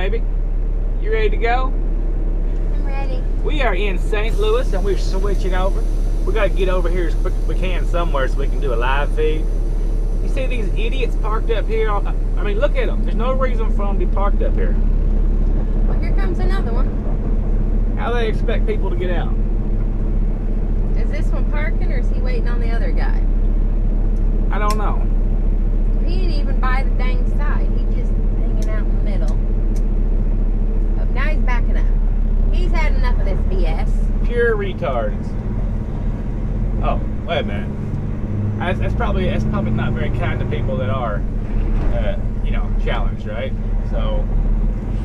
baby. You ready to go? I'm ready. We are in St. Louis and we're switching over. We got to get over here as quick as we can somewhere so we can do a live feed. You see these idiots parked up here? I mean, look at them. There's no reason for them to be parked up here. Well, here comes another one. How do they expect people to get out? Is this one parking or is he waiting on the other guy? I don't know. He ain't even by the dang side. He's just hanging out in the middle. Oh, now he's backing up. He's had enough of this BS. Pure retards. Oh, wait a minute. That's probably not very kind to people that are, you know, challenged, right? So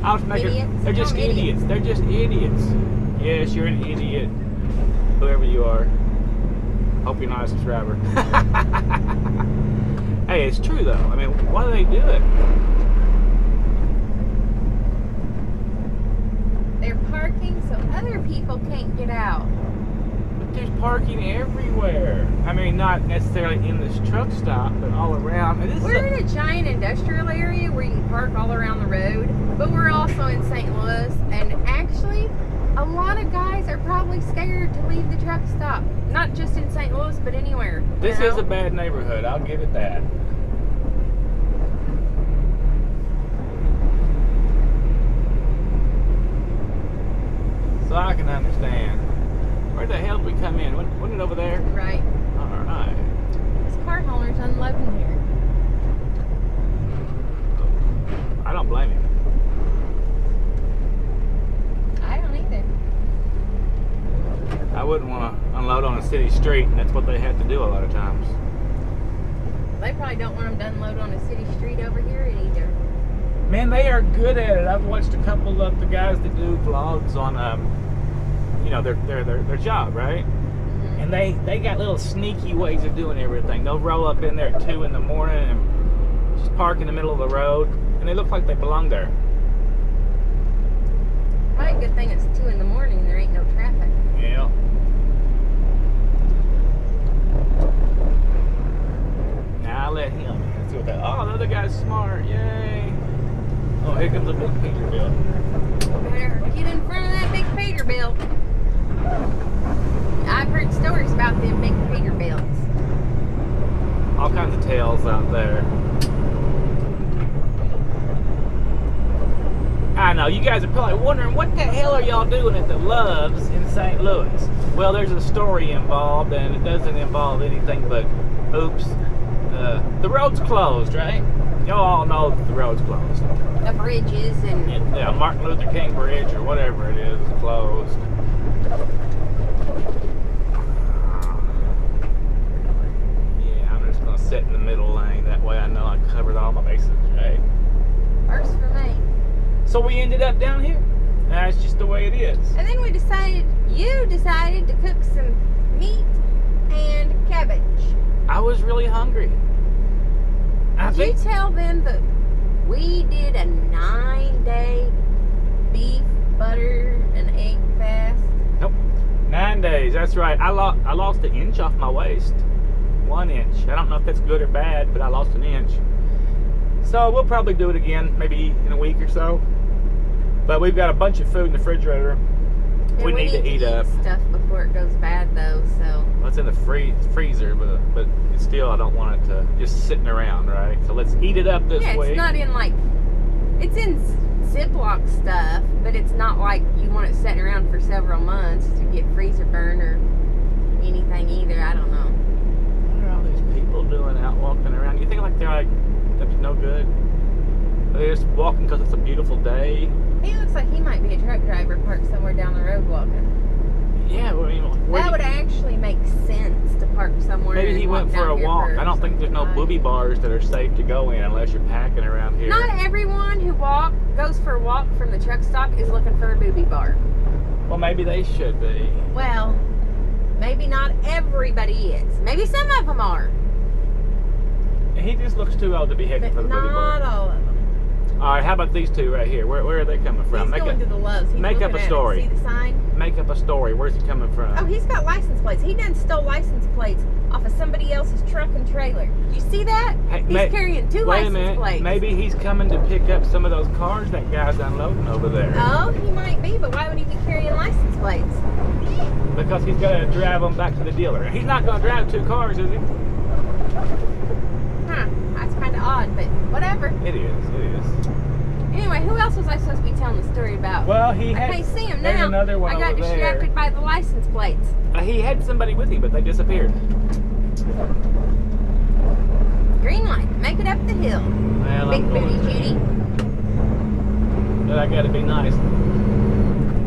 I'll just make it. They're just idiots. They're just idiots. Yes, you're an idiot. Whoever you are. Hope you're not a subscriber. Hey, it's true though. I mean, why do they do it? They're parking so other people can't get out. But there's parking everywhere. I mean, not necessarily in this truck stop, but all around. And this We're in a giant industrial area where you can park all around the road, but we're also in St. Louis, and actually, a lot of guys are probably scared to leave the truck stop. Not just in St. Louis, but anywhere. This is a bad neighborhood, I'll give it that. So I can understand. Where the hell did we come in? Wasn't it over there? Right. Alright. This car hauler's unloading here. I don't blame him. I don't either. I wouldn't want to unload on a city street, and that's what they have to do a lot of times. They probably don't want them to unload on a city street over here either. Man, they are good at it. I've watched a couple of the guys that do vlogs on, you know, their job, right? Mm-hmm. And they got little sneaky ways of doing everything. They'll roll up in there at 2 in the morning and just park in the middle of the road, and they look like they belong there. Probably a good thing it's 2 in the morning. There ain't no traffic. Yeah. Now I let him. Let's see what that. Oh, the other guy's smart. Yay. Oh, here comes a big Peterbilt. Better get in front of that big Peterbilt. I've heard stories about them big Peterbilts. All kinds of tales out there. I know, you guys are probably wondering what the hell are y'all doing at the Loves in St. Louis? Well, there's a story involved, and it doesn't involve anything but, oops, the road's closed, right? Y'all all know that the road's closed. The bridges and... Yeah, Martin Luther King Bridge, or whatever it is closed. Yeah, I'm just going to sit in the middle lane. That way I know I covered all my bases, right? First for me. So we ended up down here. That's just the way it is. And then you decided to cook some meat and cabbage. I was really hungry. Did you tell them that we did a 9-day beef, butter, and egg fast? Nope. 9 days, that's right. I lost an inch off my waist. 1 inch. I don't know if that's good or bad, but I lost an inch. So we'll probably do it again, maybe in a week or so. But we've got a bunch of food in the refrigerator. Yeah, we need to eat up stuff before it goes bad, though. So what's in the freezer, but it's still, I don't want it to just sitting around, right? So let's eat it up this week. Yeah, it's not in it's in Ziploc stuff, but it's not like you want it sitting around for several months to get freezer burn or anything either. I don't know. What are all these people doing out walking around? You think they're like that's no good? They're just walking because it's a beautiful day. He looks like he might be a truck driver parked somewhere down the road walking. Yeah, well, I mean, that would actually make sense to park somewhere. Maybe he went for a walk. I don't think there's no booby bars that are safe to go in unless you're packing around here. Not everyone who goes for a walk from the truck stop is looking for a booby bar. Well, maybe they should be. Well, maybe not everybody is. Maybe some of them are. He just looks too old to be heading for the booby bar. Not all of them. All right, how about these two right here? Where are they coming from? He's going to the Loves. He's make up looking a at story. it. See the sign? Make up a story. Where's he coming from? Oh, he's got license plates. He done stole license plates off of somebody else's truck and trailer. Do you see that? Hey, he's carrying two wait a license minute. plates. Maybe he's coming to pick up some of those cars that guy's unloading over there. Oh, he might be, but why would he be carrying license plates? Because he's got to drive them back to the dealer. He's not going to drive 2 cars, is he? Huh. That's kind of odd, but whatever. It is. It is. Anyway, who else was I supposed to be telling the story about? Well, he had. I can't see him there's now. Another one I got over distracted there. by the license plates. He had somebody with him, but they disappeared. Green light. Make it up the hill. Well, Big I'm booty going to. Judy. But I got to be nice.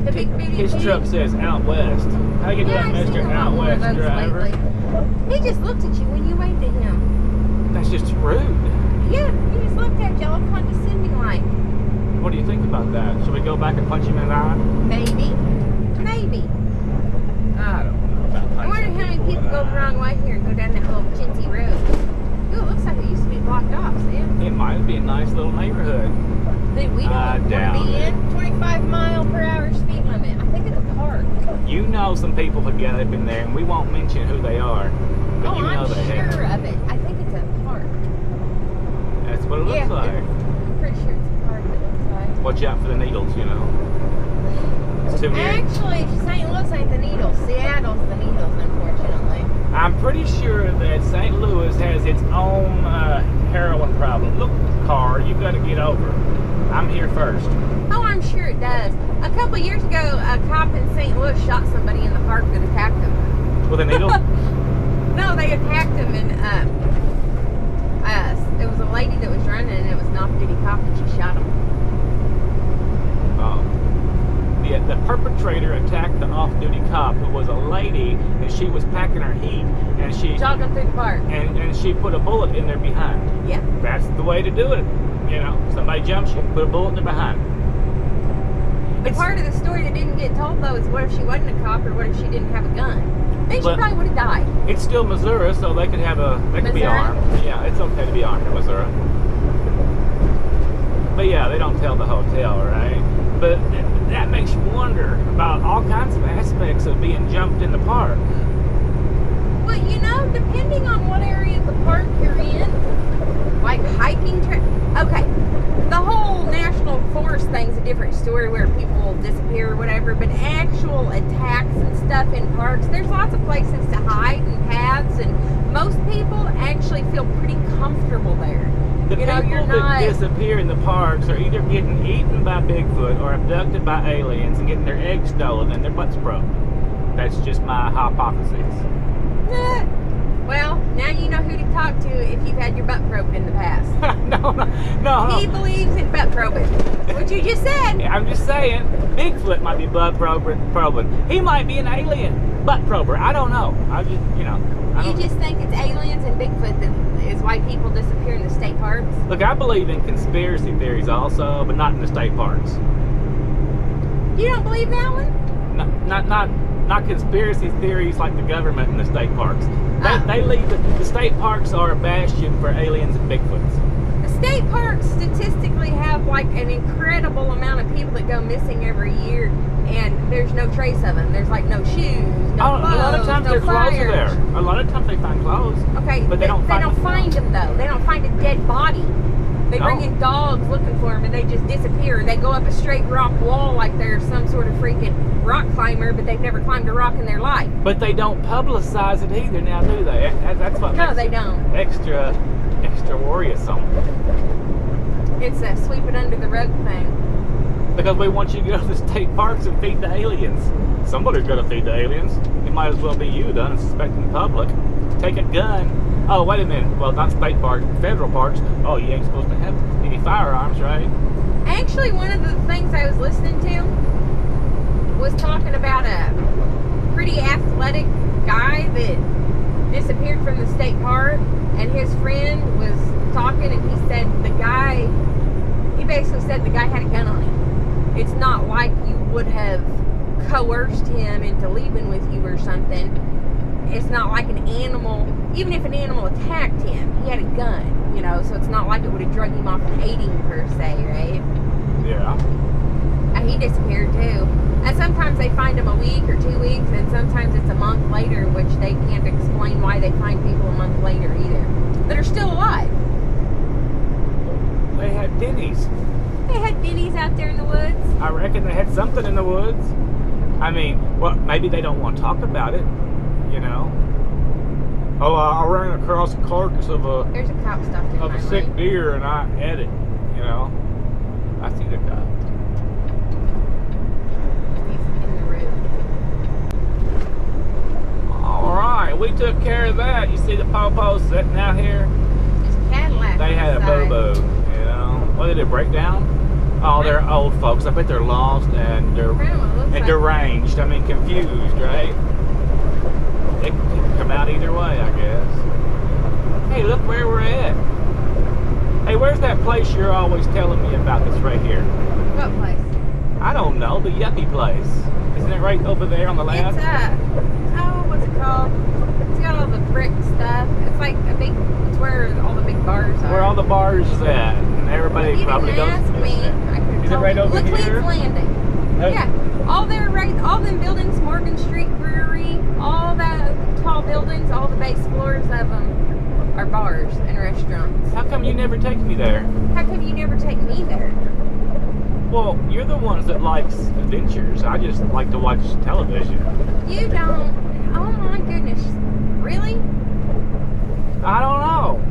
The big booty His Judy. truck says out west. How you doing, I've seen Mr. a lot Out more of West those driver? lately. He just looked at you when you waved at him. That's just rude. Yeah, he just looked at you all condescending like. What do you think about that? Should we go back and punch him in the eye? Maybe. Maybe. I don't know about punching I wonder how many people go the wrong way here and go down that little chintzy road. Ooh, it looks like it used to be blocked off, Sam. It might be a nice little neighborhood. Dude, we don't want to doubt be it. in 25-mile-per-hour speed limit. I think it's a park. You know some people who get up in there, and we won't mention who they are. But Oh, you know I'm they have. sure of it. I think it's a park. That's what it looks like. I'm pretty sure it's a park that looks like. Watch out for the needles, you know. It's too near. Actually, St. Louis ain't the needles. Seattle's the needles, unfortunately. I'm pretty sure that St. Louis has its own heroin problem. Look, car, you got to get over. I'm here first. Oh, I'm sure it does. A couple years ago, a cop in St. Louis shot somebody in the park that attacked him. With a needle? No, they attacked him, and it was a lady that was running, and it was an off-duty cop, and she shot him. Oh. The perpetrator attacked the off-duty cop, who was a lady, and she was packing her heat, and she Jogging through the park. and she put a bullet in there behind. Yeah. That's the way to do it. You know, somebody jumps you, put a bullet in their behind. The part of the story that didn't get told, though, is what if she wasn't a cop, or what if she didn't have a gun? Then she Well, probably would have died. It's still Missouri, so they could be Missouri? armed. Yeah, it's okay to be armed in Missouri. But yeah, they don't tell the hotel, right? But that makes you wonder about all kinds of aspects of being jumped in the park. Well, you know, depending on what area of the park you're in, like hiking okay, the whole national forest thing's a different story where people will disappear or whatever, but actual attacks and stuff in parks, there's lots of places to hide and paths, and most people actually feel pretty comfortable there. The You know, people you're that not- disappear in the parks are either getting eaten by Bigfoot or abducted by aliens and getting their eggs stolen and their butts broke. That's just my hypothesis. Well, now you know who to talk to if you've had your butt probed in the past. no. He believes in butt probing. What you just said. I'm just saying, Bigfoot might be butt probing. He might be an alien butt prober. I don't know. I just, you know. You just think it's aliens and Bigfoot that is why people disappear in the state parks? Look, I believe in conspiracy theories also, but not in the state parks. You don't believe that one? Not conspiracy theories like the government in the state parks. They leave the state parks are a bastion for aliens and Bigfoots. The state parks statistically have like an incredible amount of people that go missing every year, and there's no trace of them. There's like no shoes, no clothes, a lot of times no their clothes flyers. are there. A lot of times they find clothes. Okay, but they don't find them though. They don't find a dead body. They bring in dogs looking for them, and they just disappear. They go up a straight rock wall like they're some sort of freaking rock climber, but they've never climbed a rock in their life. But they don't publicize it either now, do they? That's what No, makes they it don't. extra worrisome. It's a sweep it under the rug thing. Because we want you to go to the state parks and feed the aliens. Somebody's going to feed the aliens. It might as well be you, done, and suspecting the public. Take a gun. Oh, wait a minute. Well, not state parks, federal parks. Oh, you ain't supposed to have any firearms, right? Actually, one of the things I was listening to was talking about a pretty athletic guy that disappeared from the state park, and his friend was talking, and he said he basically said the guy had a gun on him. It's not like you would have coerced him into leaving with you or something. it's not like an animal. Even if an animal attacked him, he had a gun, you know, so it's not like it would have drug him off an eating per se, right? Yeah. And he disappeared too. And sometimes they find him a week or 2 weeks, and sometimes it's a month later, which they can't explain why they find people a month later either. That are still alive. They had Denny's. They had Denny's out there in the woods. I reckon they had something in the woods. I mean, well, maybe they don't want to talk about it, you know. Oh, I ran across the carcass of There's a cop stopped in my a sick lane. deer and I ate it, you know. I see the cop. He's in the road. All right, we took care of that. You see the popos sitting out here? There's a Cadillac They had a outside. boo-boo, you know. What did it break down? Oh, they're old folks. I bet they're lost and they're Grandma looks like deranged. I mean, confused, right? It could come out either way, I guess. Hey, look where we're at. Hey, where's that place you're always telling me about that's right here? what place? I don't know, the yuppie place. Isn't it right over there on the left? It's what's it called? It's got all the brick stuff. It's like it's where all the big bars are. Where all the bars is at. And everybody Well, you probably didn't goes ask to me. this. I could have Is it told right you. over Look, here? Leeds Landing. Oh. Yeah, all them buildings, Morgan Street Brewery, all that tall buildings, all the base floors of them are bars and restaurants. How come you never take me there? How come you never take me there? Well, you're the ones that likes adventures. I just like to watch television. You don't. Oh my goodness. Really? I don't know.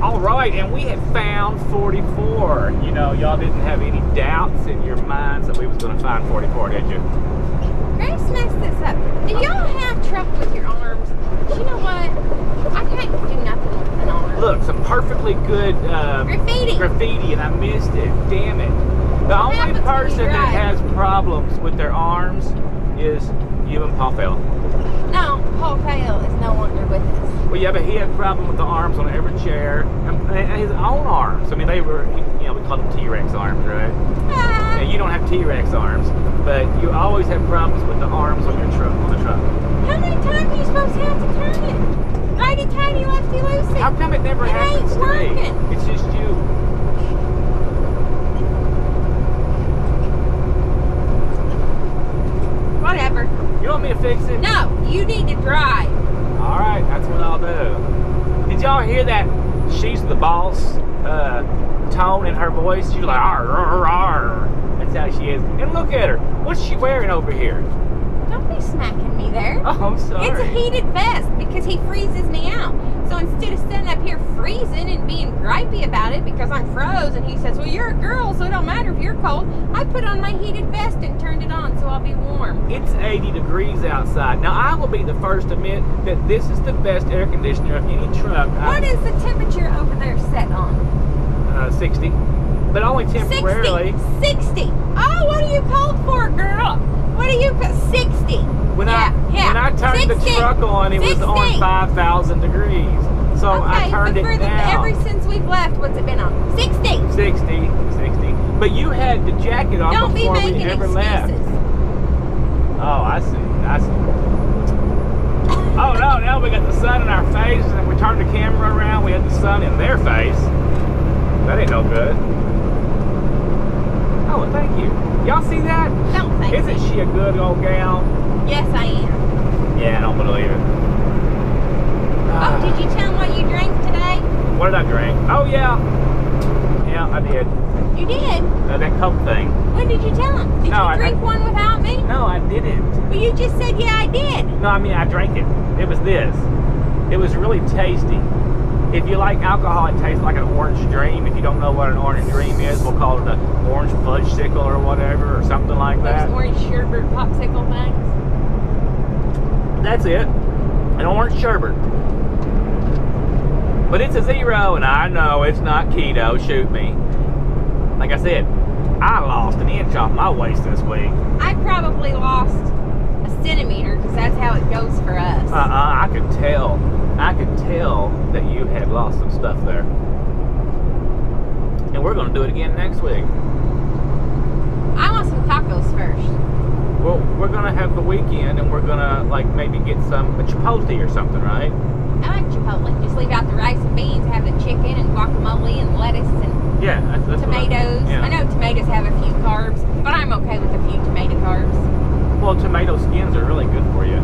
All right, and we had found 44. You know, y'all didn't have any doubts in your minds that we was going to find 44, did you? Grace messed this up. Do y'all have trouble with your arms? You know what? I can't do nothing with an arm. Look, some perfectly good Graffiti. and I missed it. Damn it. The only happens when you person that drive? has problems with their arms is you and Paul Fell. No, Paul Fail is no longer with us. Well, yeah, but he had a problem with the arms on every chair, and his own arms. I mean, they were, you know, we call them T-Rex arms, right? Ah, Now, you don't have T-Rex arms, but you always have problems with the arms on your truck, on the truck. how many times are you supposed to have to turn it? Righty-tighty, lefty-loosey. How come it never It happens ain't to me? working. It's just you. Whatever. You want me to fix it? No, you need to drive. All right, that's what I'll do. Did y'all hear that she's the boss tone in her voice? She's like, arr, arr, arr. That's how she is. And look at her. What's she wearing over here? Don't be smacking me there. Oh, I'm sorry. It's a heated vest because he freezes me out. So instead of sitting up here freezing and being gripey about it because I'm froze, and he says, well, you're a girl, so it don't matter if you're cold, I put on my heated vest and turned it on so I'll be warm. It's 80 degrees outside. Now, I will be the first to admit that this is the best air conditioner of any truck. What is the temperature over there set on? 60. But only temporarily. 60. Oh, what are you cold for, girl? What are you 60? When I turned the 60. truck on, it was 60. on 5,000 degrees. So I turned but it down. ever since we've left, what's it been on? 60. 60. But you had the jacket on Don't be before we making ever excuses. left. Oh, I see. Oh no, now we got the sun in our face, and we turned the camera around, we had the sun in their face. That ain't no good. Oh, well, thank you. Y'all see that? Don't thank me. Isn't she a good old gal? Yes, I am. Yeah, I don't believe it. Oh, did you tell him what you drank today? What did I drink? Oh, yeah. Yeah, I did. You did? That Coke thing. When did you tell him? Did No, you drink one without me? No, I didn't. Well, you just said, yeah, I did. No, I mean, I drank it. It was this. It was really tasty. If you like alcohol, it tastes like an orange dream. If you don't know what an orange dream is, we'll call it an orange fudge-sickle or whatever, or something like that. Those orange sherbet popsicle things. That's it. An orange sherbet. But it's a 0, and I know it's not keto. Shoot me. Like I said, I lost an inch off my waist this week. I probably lost a centimeter because that's how it goes for us. I could tell. I could tell that you had lost some stuff there. And we're going to do it again next week. I want some tacos first. Well, we're we're gonna have the weekend, and we're gonna like maybe get some Chipotle or something, right? I like Chipotle. Just leave out the rice and beans, have the chicken and guacamole and lettuce and Yeah, that's tomatoes. Yeah. I know tomatoes have a few carbs, but I'm okay with a few tomato carbs. Well, tomato skins are really good for you.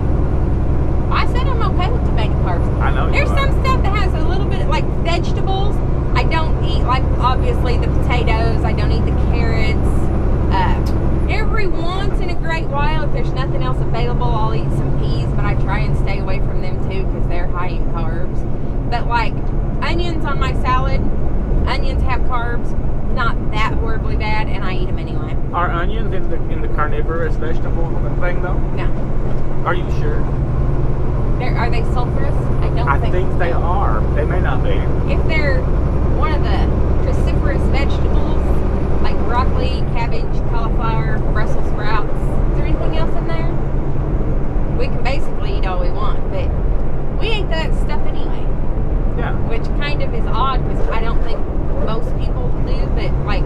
I said I'm okay with tomato carbs. I know. There's some stuff that has a little bit like vegetables. I don't eat, like obviously the potatoes. I don't eat the carrots. Every once in a great while, if there's nothing else available, I'll eat some peas, but I try and stay away from them too because they're high in carbs. But like onions on my salad, onions have carbs, not that horribly bad, and I eat them anyway. Are onions in the carnivorous vegetable thing though? No. Are you sure? Are they sulfurous? I think they are. They may not be. If they're one of the cruciferous vegetables, like broccoli, cabbage, cauliflower, Brussels sprouts, is there anything else in there? We can basically eat all we want, but we ate that stuff anyway. Yeah. Which kind of is odd because I don't think most people do, but like,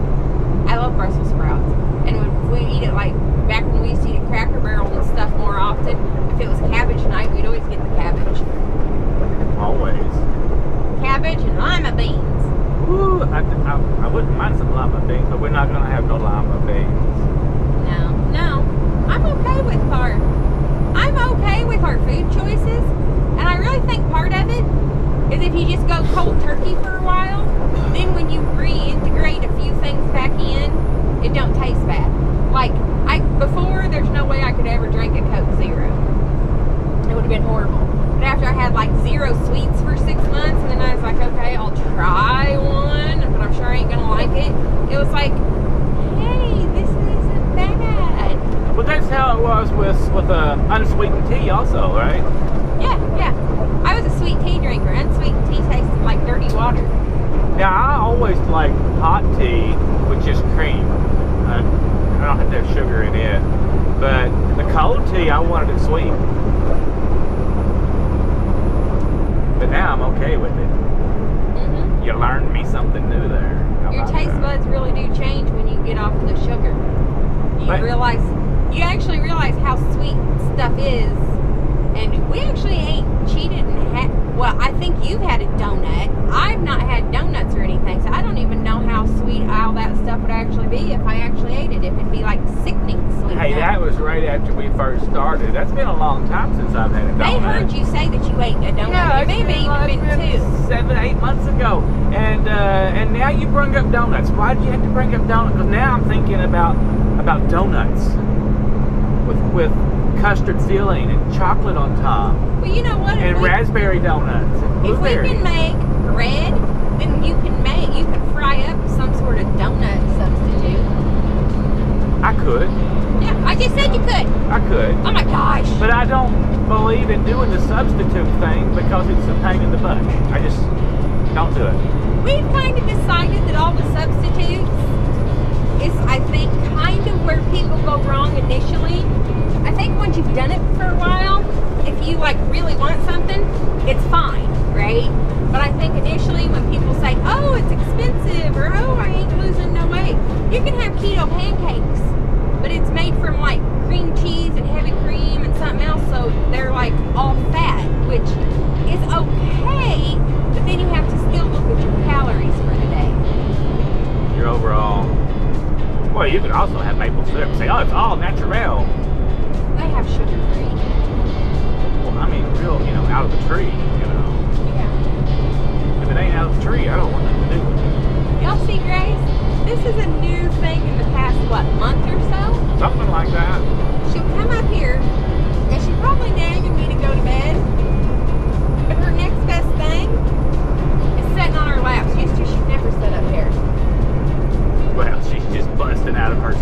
I love Brussels sprouts. And if we eat it like back when we used to eat at Cracker Barrel and stuff more often, if it was cabbage night, we'd always get the cabbage. Always. Cabbage and lima beans. Ooh, I wouldn't mind some lima beans, but we're not gonna have no lima beans. No. I'm okay with our food choices, and I really think part of it is if you just go cold turkey for a while, then when you reintegrate a few things back in, it don't taste bad. Like, before, there's no way I could ever drink a Coke Zero. It would have been horrible. But after I had like 0 sweets for 6 months, and then I was like, okay, I'll try one, but I'm sure I ain't gonna like it. It was like, hey, this isn't bad. Well, that's how it was with unsweetened tea also, right? Yeah. I was a sweet tea drinker. Unsweetened tea tasted like dirty water. Now, I always like hot tea with just cream. I don't have to have sugar in it. But the cold tea, I wanted it sweet. But now I'm okay with it. Mm-hmm. You learned me something new there. Your taste buds really do change when you get off the sugar. You actually realize how sweet stuff is. And we actually ain't cheated and had, well, I think you've had a donut. I've not had donuts or anything, so I don't even know how sweet all that stuff would actually be if I actually ate it. If it'd be like sickening sweet. Hey, that was right after we first started. That's been a long time since I've had a donut. They heard you say that you ate a donut. Yeah, It maybe even been 2. 7, 8 months ago. And now you bring up donuts. Why did you have to bring up donuts? Because now I'm thinking about donuts with custard filling and chocolate on top. Well, you know what? And raspberry donuts. And if we blueberry. can make bread, then you can fry up some sort of donut substitute. I could. Yeah, I just said you could. I could. Oh my gosh. But I don't believe in doing the substitute thing because it's a pain in the butt. I just don't do it. We've kind of decided that all the substitutes is, I think, kind of where people go wrong initially. I think once you've done it for a while, if you like really want something, it's fine, right? But I think initially when people say, oh, it's expensive, or oh, I ain't losing no weight, you can have keto pancakes, but it's made from like cream cheese and heavy cream and something else, so they're like all fat, which is okay, but then you have to still look at your calories for the day. Your overall. Well, you could also have maple syrup. Say, oh, it's all natural. They have sugar-free. Well, I mean, real, out of the tree, Yeah. If it ain't out of the tree, I don't want nothing to do with it. Y'all see Grace? This is a new thing in the past, what, month or so? Something like that. She'll come up here, and she's probably nagging me to go to bed, but her next best thing is sitting on her lap. She used to, she'd never sit up here. Well, she's just busting out of her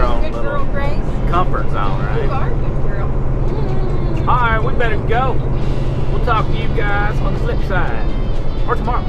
own Good little girl, Grace. comfort zone, right? You are a good girl. All right, we better go. We'll talk to you guys on the flip side or tomorrow.